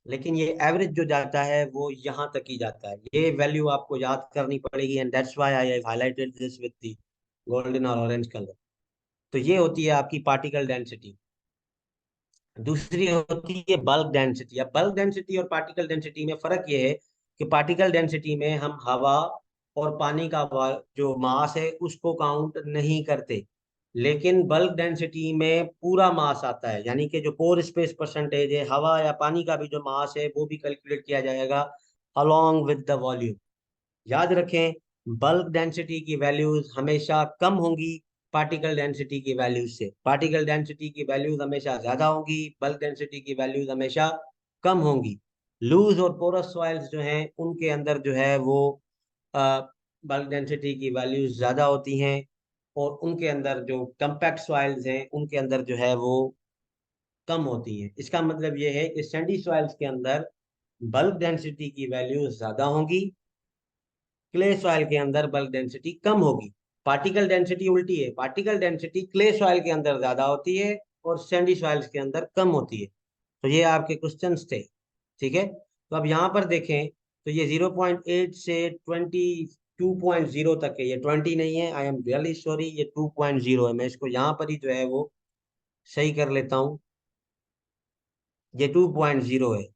Speaker 1: लेकिन ये एवरेज जो जाता है वो यहाँ तक ही जाता है। ये वैल्यू आपको याद करनी पड़ेगी and that's why I have highlighted this with the golden और ऑरेंज कलर। तो ये होती है आपकी पार्टिकल डेंसिटी। दूसरी होती है बल्क डेंसिटी। अब बल्क डेंसिटी और पार्टिकल डेंसिटी में फर्क ये है कि पार्टिकल डेंसिटी में हम हवा और पानी का जो मास है उसको काउंट नहीं करते, लेकिन बल्क डेंसिटी में पूरा मास आता है, यानी कि जो पोर स्पेस परसेंटेज है, हवा या पानी का भी जो मास है वो भी कैलकुलेट किया जाएगा अलोंग विद द वॉल्यूम। याद रखें, बल्क डेंसिटी की वैल्यूज हमेशा कम होंगी पार्टिकल डेंसिटी की वैल्यूज से। पार्टिकल डेंसिटी की वैल्यूज हमेशा ज्यादा होंगी, बल्क डेंसिटी की वैल्यूज हमेशा कम होंगी। लूज और पोरस सॉइल्स जो हैं उनके अंदर जो है वो बल्क डेंसिटी की वैल्यूज ज्यादा होती हैं और उनके अंदर जो कम्पैक्ट सॉइल्स हैं उनके अंदर जो है वो कम होती हैं। इसका मतलब ये है कि सैंडी सॉइल्स के अंदर बल्क डेंसिटी की वैल्यूज ज्यादा होंगी, क्ले सॉइल के अंदर बल्क डेंसिटी कम होगी। पार्टिकल डेंसिटी उल्टी है, पार्टिकल डेंसिटी क्ले सॉइल के अंदर ज्यादा होती है और सैंडी सॉइल्स के अंदर कम होती है। तो ये आपके क्वेश्चंस थे। ठीक है, तो अब यहाँ पर देखें तो ये 0.8 से 22.0 तक है, ये 20 नहीं है, आई एम रियली सॉरी, ये 2.0 है। मैं इसको यहाँ पर ही जो है वो सही कर लेता हूँ, ये 2.0 है।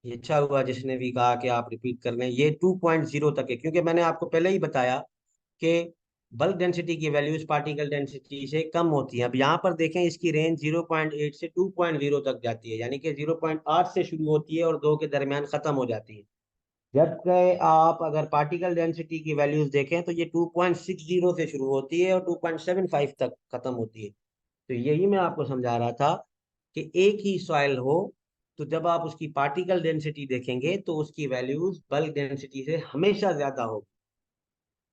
Speaker 1: ये अच्छा हुआ जिसने भी कहा कि आप रिपीट कर लें, ये 2.0 तक है, क्योंकि मैंने आपको पहले ही बताया कि बल्क डेंसिटी की वैल्यूज पार्टिकल डेंसिटी से कम होती है। अब यहाँ पर देखें इसकी रेंज 0.8 से 2.0 तक जाती है, यानी कि 0.8 से शुरू होती है और 2 के दरमियान खत्म हो जाती है। जबकि आप अगर पार्टिकल डेंसिटी की वैल्यूज देखें तो ये 2.60 से शुरू होती है और 2.75 तक खत्म होती है। तो यही मैं आपको समझा रहा था कि एक ही सॉइल हो तो जब आप उसकी पार्टिकल डेंसिटी देखेंगे तो उसकी वैल्यूज बल्क डेंसिटी से हमेशा ज्यादा होगी।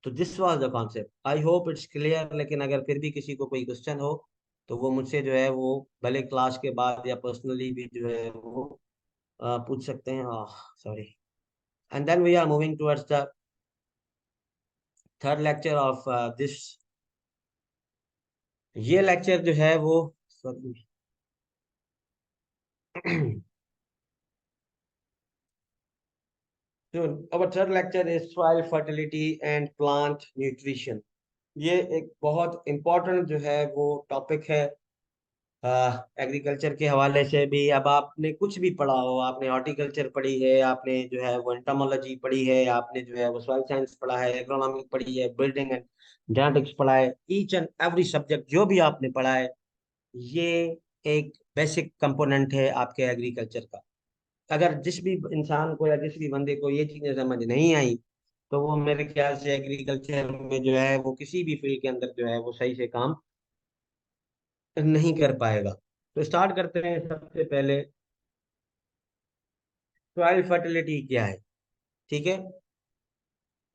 Speaker 1: तो this was the concept, I hope it's clear. लेकिन अगर फिर भी किसी को कोई क्वेश्चन हो तो वो मुझसे जो है वो भले क्लास के बाद या पर्सनली भी जो है वो पूछ सकते हैं। Sorry. And then we are moving towards the third lecture of this. ये लेक्चर जो है वो sorry, so our third lecture is soil fertility and plant nutrition। ये एक बहुत इम्पोर्टेंट जो है वो टॉपिक है एग्रीकल्चर के हवाले से भी। अब आपने कुछ भी पढ़ा हो, आपने हॉर्टिकल्चर पढ़ी है, आपने जो है वो एंटोमोलॉजी पढ़ी है, आपने जो है वो सॉइल साइंस पढ़ा है, एग्रोनॉमी पढ़ी है, बिल्डिंग एंड जेनेटिक्स पढ़ा है, ईच एंड एवरी सब्जेक्ट जो भी आपने पढ़ा है ये एक बेसिक कंपोनेंट है आपके एग्रीकल्चर का। अगर जिस भी इंसान को या जिस भी बंदे को ये चीजें समझ नहीं आई तो वो मेरे ख्याल से एग्रीकल्चर में जो है वो किसी भी फील्ड के अंदर जो है वो सही से काम नहीं कर पाएगा। तो स्टार्ट करते हैं सबसे पहले, सॉइल फर्टिलिटी क्या है। ठीक है,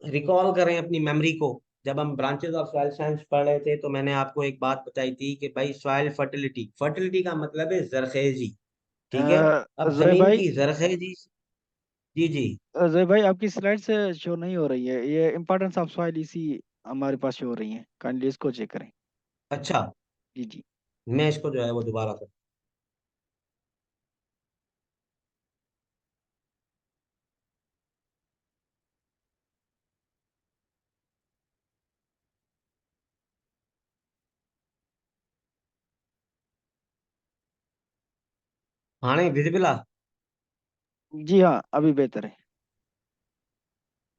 Speaker 1: रिकॉल करें अपनी मेमोरी को। जब हम ब्रांचेस ऑफ सॉइल साइंस पढ़ रहे थे तो मैंने आपको एक बात बताई थी कि भाई सॉइल फर्टिलिटी, फर्टिलिटी का मतलब है जरखेजी। ठीक है, अब
Speaker 2: जोए
Speaker 1: जमीन
Speaker 2: भाई,
Speaker 1: की जरखेजी। जी जी।
Speaker 2: जोए भाई आपकी स्लाइड से शो नहीं हो रही है, ये इंपॉर्टेंस ऑफ सॉइल इसी हमारे पास शो हो रही है, काइंडली इसको चेक करें।
Speaker 1: अच्छा,
Speaker 2: जी जी।
Speaker 1: मैं इसको जो है वो दोबारा कर। हाँ नहीं विजिबल आ।
Speaker 2: जी हाँ, अभी बेहतर है।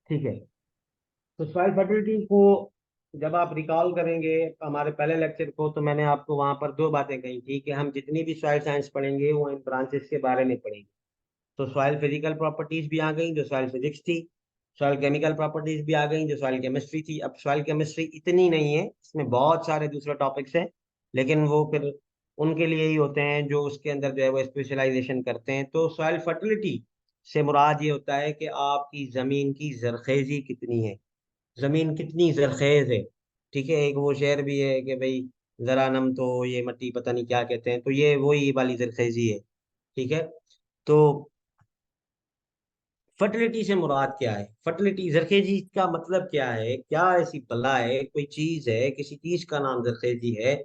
Speaker 1: ठीक है, तो सॉइल फर्टिलिटी को जब आप रिकॉल करेंगे हमारे पहले लेक्चर को तो मैंने आपको वहां पर दो बातें कही थी कि हम जितनी भी सॉइल साइंस पढ़ेंगे वो इन ब्रांचेस के बारे में पढ़ेंगे। तो सॉइल फिजिकल प्रॉपर्टीज भी आ गई जो सॉइल फिजिक्स थी, सॉइल केमिकल प्रॉपर्टीज भी आ गई जो सॉइल केमिस्ट्री थी। अब सॉइल केमिस्ट्री इतनी नहीं है, इसमें बहुत सारे दूसरे टॉपिक्स हैं, लेकिन वो फिर उनके लिए ही होते हैं जो उसके अंदर जो है वो स्पेशलाइजेशन करते हैं। तो सॉइल फर्टिलिटी से मुराद ये होता है कि आपकी जमीन की जरखेजी कितनी है, जमीन कितनी जरखेज है। ठीक है, एक वो शेर भी है कि भाई जरा नम तो ये मट्टी पता नहीं क्या कहते हैं, तो ये वही वाली जरखेजी है। ठीक है, तो फर्टिलिटी से मुराद क्या है, फर्टिलिटी जरखेजी का मतलब क्या है, क्या ऐसी बला है, कोई चीज है, किसी चीज का नाम जरखेजी है,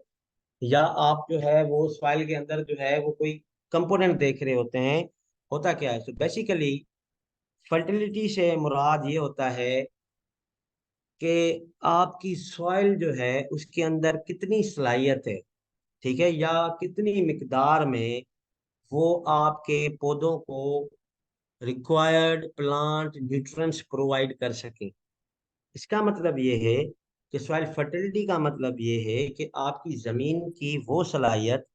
Speaker 1: या आप जो है वो सॉइल के अंदर जो है वो कोई कंपोनेंट देख रहे होते हैं। होता क्या है, तो बेसिकली फर्टिलिटी से मुराद ये होता है कि आपकी सॉइल जो है उसके अंदर कितनी सलाहियत है। ठीक है, या कितनी मिकदार में वो आपके पौधों को रिक्वायर्ड प्लांट न्यूट्रिएंट्स प्रोवाइड कर सके। इसका मतलब ये है कि सॉइल फर्टिलिटी का मतलब ये है कि आपकी जमीन की वो सलाहियत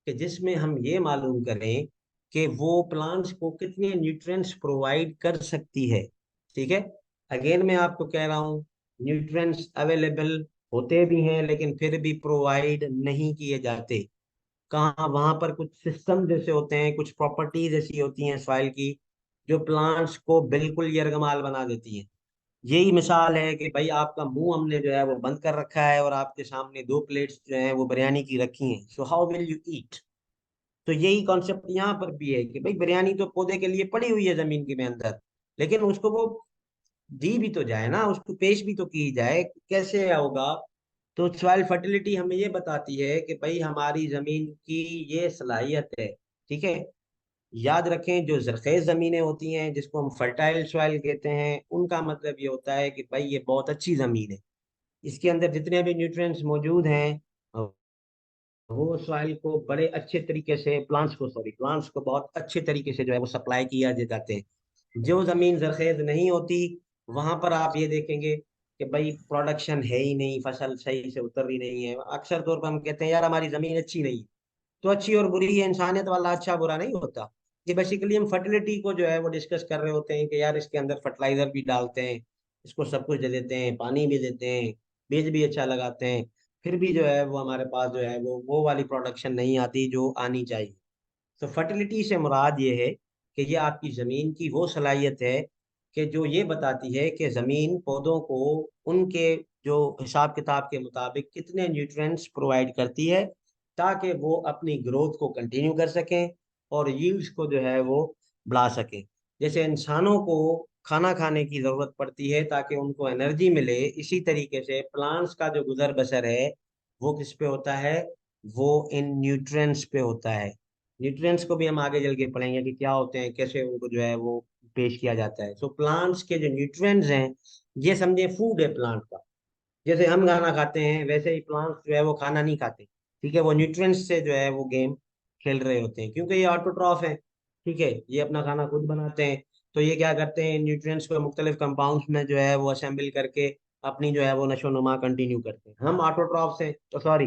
Speaker 1: कि जिसमें हम ये मालूम करें कि वो प्लांट्स को कितने न्यूट्रिएंट्स प्रोवाइड कर सकती है। ठीक है, अगेन मैं आपको कह रहा हूँ न्यूट्रिएंट्स अवेलेबल होते भी हैं लेकिन फिर भी प्रोवाइड नहीं किए जाते। कहाँ, वहां पर कुछ सिस्टम जैसे होते हैं, कुछ प्रॉपर्टीज ऐसी होती हैं सॉइल की जो प्लांट्स को बिल्कुल यरगमाल बना देती हैं। यही मिसाल है कि भाई आपका मुंह हमने जो है वो बंद कर रखा है और आपके सामने दो प्लेट्स जो है वो बिरयानी की रखी हैं, so how will you eat. तो यही कॉन्सेप्ट यहाँ पर भी है कि भाई बिरयानी तो पौधे के लिए पड़ी हुई है जमीन के में अंदर, लेकिन उसको वो दी भी तो जाए ना, उसको पेश भी तो की जाए, कैसे होगा। तो सॉइल फर्टिलिटी हमें ये बताती है कि भाई हमारी जमीन की ये सलाहियत है। ठीक है, याद रखें जो जरखेज जमीनें होती हैं जिसको हम फर्टाइल सॉइल कहते हैं उनका मतलब ये होता है कि भाई ये बहुत अच्छी जमीन है, इसके अंदर जितने भी न्यूट्रिएंट्स मौजूद हैं वो सॉइल को बड़े अच्छे तरीके से प्लांट्स को बहुत अच्छे तरीके से जो है वो सप्लाई किया जाते हैं। जो जमीन जरखेज नहीं होती वहां पर आप ये देखेंगे कि भाई प्रोडक्शन है ही नहीं, फसल सही से उतर रही नहीं है। अक्सर तौर पर हम कहते हैं यार हमारी जमीन अच्छी नहीं है। तो अच्छी और बुरी है, इंसानियत वाला अच्छा बुरा नहीं होता। कि बेसिकली हम फर्टिलिटी को जो है वो डिस्कस कर रहे होते हैं कि यार इसके अंदर फर्टिलाइजर भी डालते हैं, इसको सब कुछ दे देते हैं, पानी भी देते हैं, बीज भी अच्छा लगाते हैं, फिर भी जो है वो हमारे पास जो है वो वाली प्रोडक्शन नहीं आती जो आनी चाहिए। तो फर्टिलिटी से मुराद ये है कि ये आपकी ज़मीन की वो सलाहियत है कि जो ये बताती है कि ज़मीन पौधों को उनके जो हिसाब किताब के मुताबिक कितने न्यूट्रिएंट्स प्रोवाइड करती है, ताकि वो अपनी ग्रोथ को कंटिन्यू कर सकें और यील्ड्स को जो है वो बढ़ा सकें। जैसे इंसानों को खाना खाने की ज़रूरत पड़ती है ताकि उनको एनर्जी मिले, इसी तरीके से प्लांट्स का जो गुजर बसर है वो किस पे होता है, वो इन न्यूट्रिएंट्स पे होता है। न्यूट्रिएंट्स को भी हम आगे चल के पढ़ेंगे कि क्या होते हैं, कैसे उनको जो है वो पेश किया जाता है। सो प्लांट्स के जो न्यूट्रिएंट्स हैं, ये समझे फूड है प्लांट का। जैसे हम खाना खाते हैं वैसे ही प्लांट्स जो है वो खाना नहीं खाते, ठीक है, वो न्यूट्रिएंट्स से जो है वो गेम खेल रहे होते हैं, क्योंकि ये ऑटोट्रॉफ है, ठीक है, ये अपना खाना खुद बनाते हैं। तो ये क्या करते हैं, न्यूट्रिएंट्स को मुख्तलिफ कंपाउंड्स में जो है वो असेंबल करके अपनी जो है वो नशोनुमा कंटिन्यू करते हैं। हम ऑटोट्रॉफ्स हैं, तो सॉरी,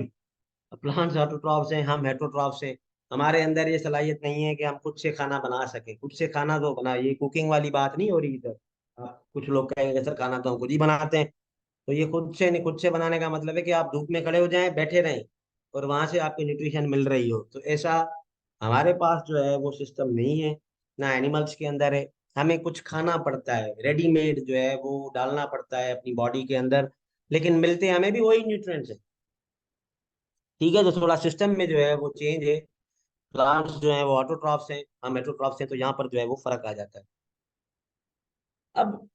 Speaker 1: प्लांट्स ऑटोट्रॉफ्स हैं, हम हेटरोट्रॉफ्स हैं। हमारे अंदर ये सलाहियत नहीं है कि हम खुद से खाना बना सकें। खुद से खाना तो बना, ये कुकिंग वाली बात नहीं हो रही इधर। कुछ लोग कहेंगे सर खाना तो हम खुद ही बनाते हैं। तो ये खुद से नहीं, खुद से बनाने का मतलब है कि आप धूप में खड़े हो जाएं, बैठे रहें और वहां से आपको न्यूट्रिशन मिल रही हो। तो ऐसा हमारे पास जो है वो सिस्टम नहीं है, ना एनिमल्स के अंदर है। हमें कुछ खाना पड़ता है, रेडीमेड जो है वो डालना पड़ता है अपनी बॉडी के अंदर, लेकिन मिलते हमें भी वही न्यूट्रिएंट्स है। ठीक है, तो थोड़ा सिस्टम में जो है वो चेंज है। प्लांट्स जो है वो ऑटोट्रॉफ्स हैं, हम हेटरोट्रॉफ्स हैं, तो यहाँ पर जो है वो फर्क आ जाता है। अब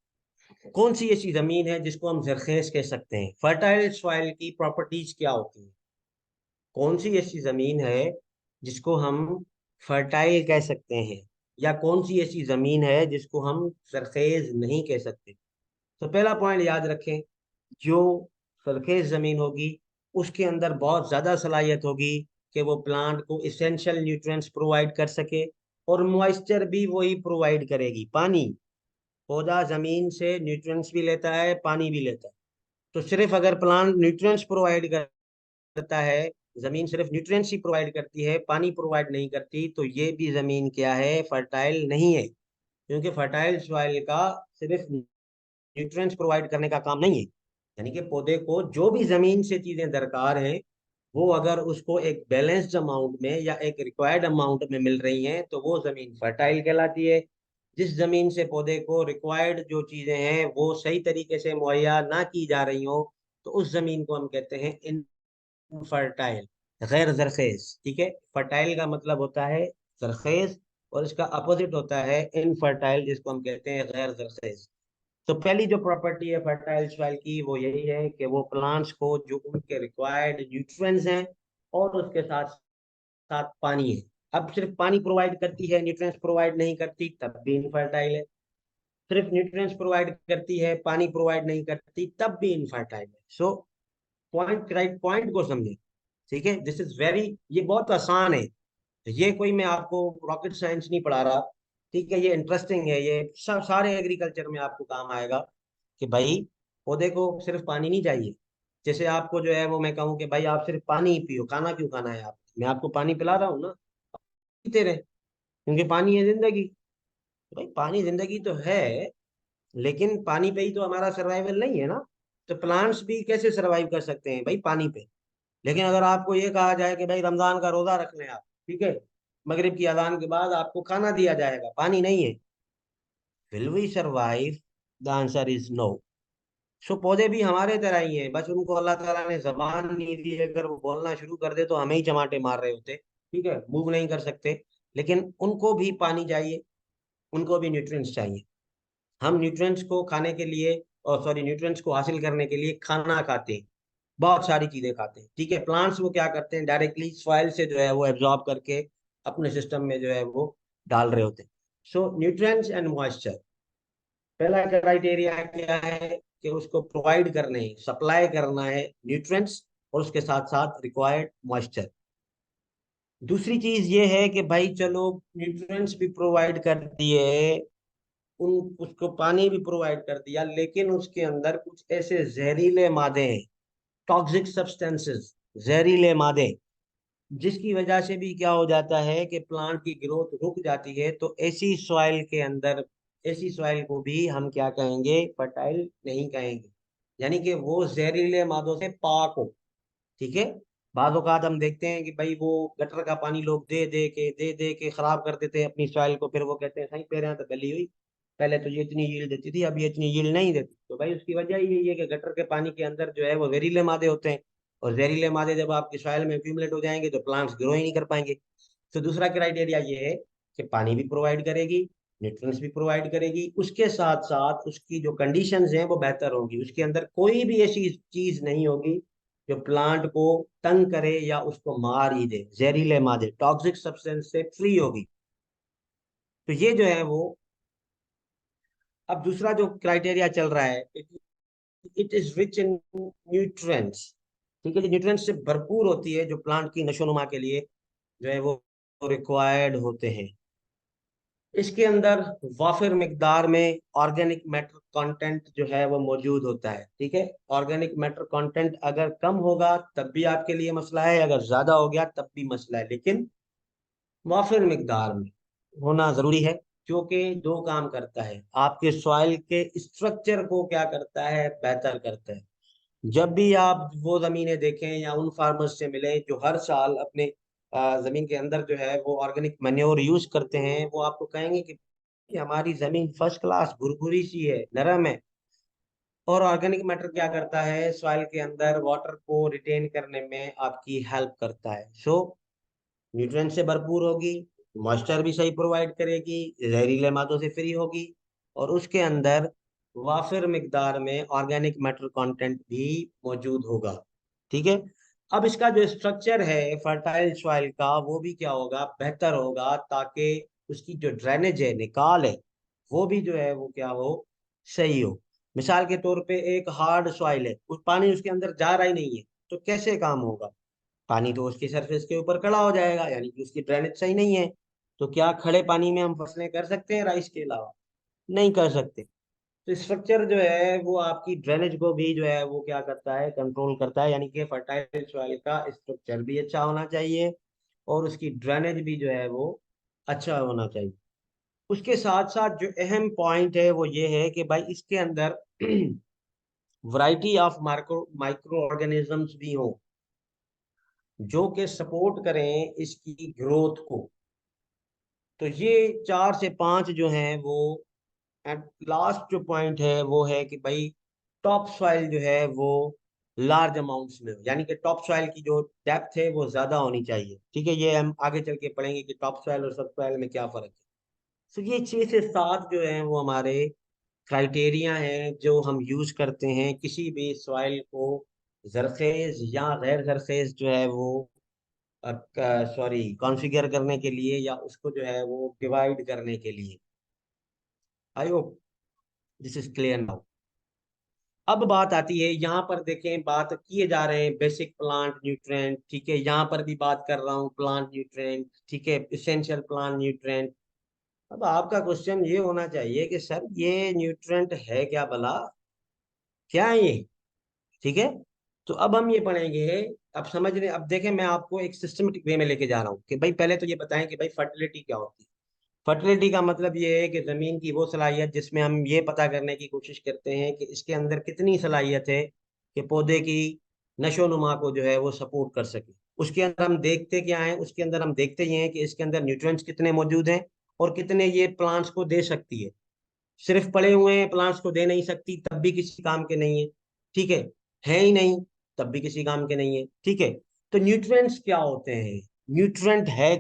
Speaker 1: कौन सी ऐसी जमीन है जिसको हम जरखेज कह सकते हैं, फर्टाइल सॉइल की प्रॉपर्टीज क्या होती हैं? कौन सी ऐसी जमीन है जिसको हम फर्टाइल कह सकते हैं, या कौन सी ऐसी जमीन है जिसको हम सरखेज नहीं कह सकते? तो पहला पॉइंट याद रखें, जो सरखेज जमीन होगी उसके अंदर बहुत ज्यादा सलाहियत होगी कि वो प्लांट को इसेंशियल न्यूट्रिएंट्स प्रोवाइड कर सके, और मॉइस्चर भी वही प्रोवाइड करेगी, पानी। पौधा जमीन से न्यूट्रिएंट्स भी लेता है, पानी भी लेता है। तो सिर्फ अगर प्लांट न्यूट्रिएंट्स प्रोवाइड करता है, जमीन सिर्फ न्यूट्रिएंट्स ही प्रोवाइड करती है, पानी प्रोवाइड नहीं करती, तो ये भी जमीन क्या है, फर्टाइल नहीं है। क्योंकि फर्टाइल सॉइल का सिर्फ न्यूट्रिएंट्स प्रोवाइड करने का काम नहीं है। यानी कि पौधे को जो भी जमीन से चीजें दरकार हैं, वो अगर उसको एक बैलेंस्ड अमाउंट में या एक रिक्वायर्ड अमाउंट में मिल रही हैं, तो वो जमीन फर्टाइल कहलाती है। जिस जमीन से पौधे को रिक्वायर्ड जो चीजें हैं वो सही तरीके से मुहैया ना की जा रही हो, तो उस जमीन को हम कहते हैं इनफर्टाइल, गैर जरखेज। ठीक है, फर्टाइल का मतलब होता है जरखेज, और इसका अपोजिट होता है इनफर्टाइल, जिसको हम कहते हैं गैर जरखेज। तो पहली जो प्रॉपर्टी है फर्टाइल सॉइल की वो यही है कि वो प्लांट्स को जो उनके रिक्वायर्ड न्यूट्रिएंट्स हैं और उसके साथ साथ पानी है। अब सिर्फ पानी प्रोवाइड करती है, न्यूट्रिएंट्स प्रोवाइड नहीं करती, तब भी इनफर्टाइल है। सिर्फ न्यूट्रिएंट्स प्रोवाइड करती है, पानी प्रोवाइड नहीं करती, तब भी इनफर्टाइल है। सो पॉइंट, राइट पॉइंट को समझे। ठीक है, दिस इज वेरी, ये बहुत आसान है। ये कोई मैं आपको रॉकेट साइंस नहीं पढ़ा रहा। ठीक है, ये इंटरेस्टिंग है, ये सब सारे एग्रीकल्चर में आपको काम आएगा कि भाई पौधे को सिर्फ पानी नहीं चाहिए। जैसे आपको जो है वो मैं कहूँ कि भाई आप सिर्फ पानी ही पियो, खाना क्यों खाना है आप, मैं आपको पानी पिला रहा हूँ ना, पीते रहे, क्योंकि पानी है जिंदगी। भाई पानी जिंदगी तो है, लेकिन पानी पे ही तो हमारा सर्वाइवल नहीं है ना। तो प्लांट्स भी कैसे सर्वाइव कर सकते हैं भाई, पानी पे। लेकिन अगर आपको ये कहा जाए कि भाई रमजान का रोजा रख लें आप, ठीक है, मगरिब की अजान के बाद आपको खाना दिया जाएगा, पानी नहीं है, will we survive? The answer is no. So पौधे भी हमारे तरह ही हैं, बस उनको अल्लाह ताला ने जबान नहीं दी, अगर वो बोलना शुरू कर दे तो हमें ही चमाटे मार रहे होते, ठीक है, मूव नहीं कर सकते। लेकिन उनको भी पानी चाहिए, उनको भी न्यूट्रिएंट्स चाहिए। हम न्यूट्रिएंट्स को खाने के लिए, और सॉरी, न्यूट्रिएंट्स को हासिल करने के लिए खाना खाते हैं, बहुत सारी चीजें खाते हैं। ठीक है, प्लांट्स वो क्या करते हैं, डायरेक्टली सॉइल से जो है वो एब्जॉर्ब करके अपने सिस्टम में जो है वो डाल रहे होते हैं। सो न्यूट्रिएंट्स एंड मॉइस्चर, पहला क्राइटेरिया क्या है कि उसको प्रोवाइड करने हैं, सप्लाई करना है न्यूट्रिएंट्स, और उसके साथ साथ रिक्वायर्ड मॉइस्चर। दूसरी चीज ये है कि भाई चलो न्यूट्रिएंट्स भी प्रोवाइड कर दिए, उन उसको पानी भी प्रोवाइड कर दिया, लेकिन उसके अंदर कुछ ऐसे जहरीले मादे हैं, टॉक्सिक सब्सटेंसेस, जहरीले मादे, जिसकी वजह से भी क्या हो जाता है कि प्लांट की ग्रोथ रुक जाती है। तो ऐसी सॉइल के अंदर, ऐसी सॉइल को भी हम क्या कहेंगे, फर्टाइल नहीं कहेंगे, यानी कि वो जहरीले मादों से पाक हो। ठीक है। बाद औकात हम देखते हैं कि भाई वो गटर का पानी लोग दे दे के खराब कर देते हैं अपनी सॉइल को, फिर वो कहते हैं सही पे रहे हैं तो गली हुई, पहले तो ये इतनी यील्ड देती थी, अब ये इतनी यील्ड नहीं देती। तो भाई उसकी वजह यही है कि गटर के पानी के अंदर जो है वो जहरीले मादे होते हैं, और जहरीले मादे जब आपकी सॉइल में एक्यूमुलेट हो जाएंगे तो प्लांट्स ग्रो ही नहीं कर पाएंगे। तो दूसरा क्राइटेरिया ये है कि पानी भी प्रोवाइड करेगी, न्यूट्रिएंट्स भी प्रोवाइड करेगी, उसके साथ साथ उसकी जो कंडीशंस हैं वो बेहतर होगी, उसके अंदर कोई भी ऐसी चीज नहीं होगी जो प्लांट को तंग करे या उसको मार ही दे, जहरीले मादे टॉक्सिक सब्सटेंस से फ्री होगी। तो ये जो है वो, अब दूसरा जो क्राइटेरिया चल रहा है, it is rich in nutrients. ठीक है, न्यूट्रिएंट्स से भरपूर होती है जो प्लांट की नशोनुमा के लिए जो है वो रिक्वायर्ड होते हैं। इसके अंदर वाफिर मिकदार में ऑर्गेनिक मैटर कंटेंट जो है वो मौजूद होता है। ठीक है, ऑर्गेनिक मैटर कंटेंट अगर कम होगा तब भी आपके लिए मसला है, अगर ज्यादा हो गया तब भी मसला है, लेकिन वाफिर मिकदार में होना जरूरी है, क्योंकि दो काम करता है, आपके सॉइल के स्ट्रक्चर को क्या करता है, बेहतर करता है। जब भी आप वो जमीनें देखें या उन फार्मर्स से मिलें जो हर साल अपने जमीन के अंदर जो है वो ऑर्गेनिक मैन्योर यूज करते हैं, वो आपको कहेंगे कि हमारी जमीन फर्स्ट क्लास भुरभुरी सी है, नरम है। और ऑर्गेनिक मैटर क्या करता है, सॉइल के अंदर वाटर को रिटेन करने में आपकी हेल्प करता है। सो न्यूट्रिएंट से भरपूर होगी, मॉइस्चर भी सही प्रोवाइड करेगी, जहरीले मादों से फ्री होगी, और उसके अंदर वाफिर मिकदार में ऑर्गेनिक मैटर कंटेंट भी मौजूद होगा। ठीक है। अब इसका जो स्ट्रक्चर है फर्टाइल सॉइल का, वो भी क्या होगा, बेहतर होगा, ताकि उसकी जो ड्रेनेज है, निकाल है, वो भी जो है वो क्या हो, सही हो। मिसाल के तौर पे एक हार्ड सॉइल है, उस पानी उसके अंदर जा रहा ही नहीं है, तो कैसे काम होगा, पानी तो उसकी सरफेस के ऊपर खड़ा हो जाएगा, यानी कि उसकी ड्रेनेज सही नहीं है। तो क्या खड़े पानी में हम फसलें कर सकते हैं राइस के अलावा? नहीं कर सकते। तो स्ट्रक्चर जो है वो आपकी ड्रेनेज को भी जो है वो क्या करता है, कंट्रोल करता है, यानी कि फर्टाइल सॉइल का स्ट्रक्चर भी अच्छा होना चाहिए और उसकी ड्रेनेज भी जो है वो अच्छा होना चाहिए। उसके साथ साथ जो अहम पॉइंट है वो ये है कि भाई इसके अंदर वैरायटी ऑफ माइक्रो ऑर्गेनिजम्स भी हो जो कि सपोर्ट करें इसकी ग्रोथ को। तो ये 4 से 5 जो हैं वो, एंड लास्ट जो पॉइंट है वो है कि भाई टॉप सॉइल जो है वो लार्ज अमाउंट्स में हो, यानी कि टॉप सॉइल की जो डेप्थ है वो ज्यादा होनी चाहिए। ठीक है, ये हम आगे चल के पढ़ेंगे कि टॉप सॉइल और सब सॉइल में क्या फर्क है। तो ये 6 से 7 जो है वो हमारे क्राइटेरिया हैं जो हम यूज करते हैं किसी भी सॉइल को जरखेज या गैर जरखेज जो है वो कॉन्फ़िगर करने के लिए, या उसको जो है वो डिवाइड करने के लिए। I hope this is clear now. अब बात आती है, यहाँ पर देखें, बात किए जा रहे हैं बेसिक प्लांट न्यूट्रिएंट। ठीक है, यहाँ पर भी बात कर रहा हूँ प्लांट न्यूट्रिएंट, ठीक है, इसेंशियल प्लांट न्यूट्रिएंट। अब आपका क्वेश्चन ये होना चाहिए कि सर ये न्यूट्रिएंट है क्या भला, क्या है ये? ठीक है। तो अब हम ये पढ़ेंगे, अब समझने, अब देखें मैं आपको एक सिस्टमेटिक वे में लेके जा रहा हूँ कि भाई पहले तो ये बताएं कि भाई फर्टिलिटी क्या होती है। फर्टिलिटी का मतलब ये है कि जमीन की वो सलाहियत जिसमें हम ये पता करने की कोशिश करते हैं कि इसके अंदर कितनी सलाहियत है कि पौधे की नशो नुमा को जो है वो सपोर्ट कर सके। उसके अंदर हम देखते क्या है, उसके अंदर हम देखते ये हैं कि इसके अंदर न्यूट्रिएंट्स कितने मौजूद हैं और कितने ये प्लांट्स को दे सकती है। सिर्फ पड़े हुए हैं, प्लांट्स को दे नहीं सकती, तब भी किसी काम के नहीं है। ठीक है ही नहीं, तब भी किसी काम के नहीं है। ठीक है। तो न्यूट्रिएंट्स क्या होते हैं, न्यूट्रिएंट है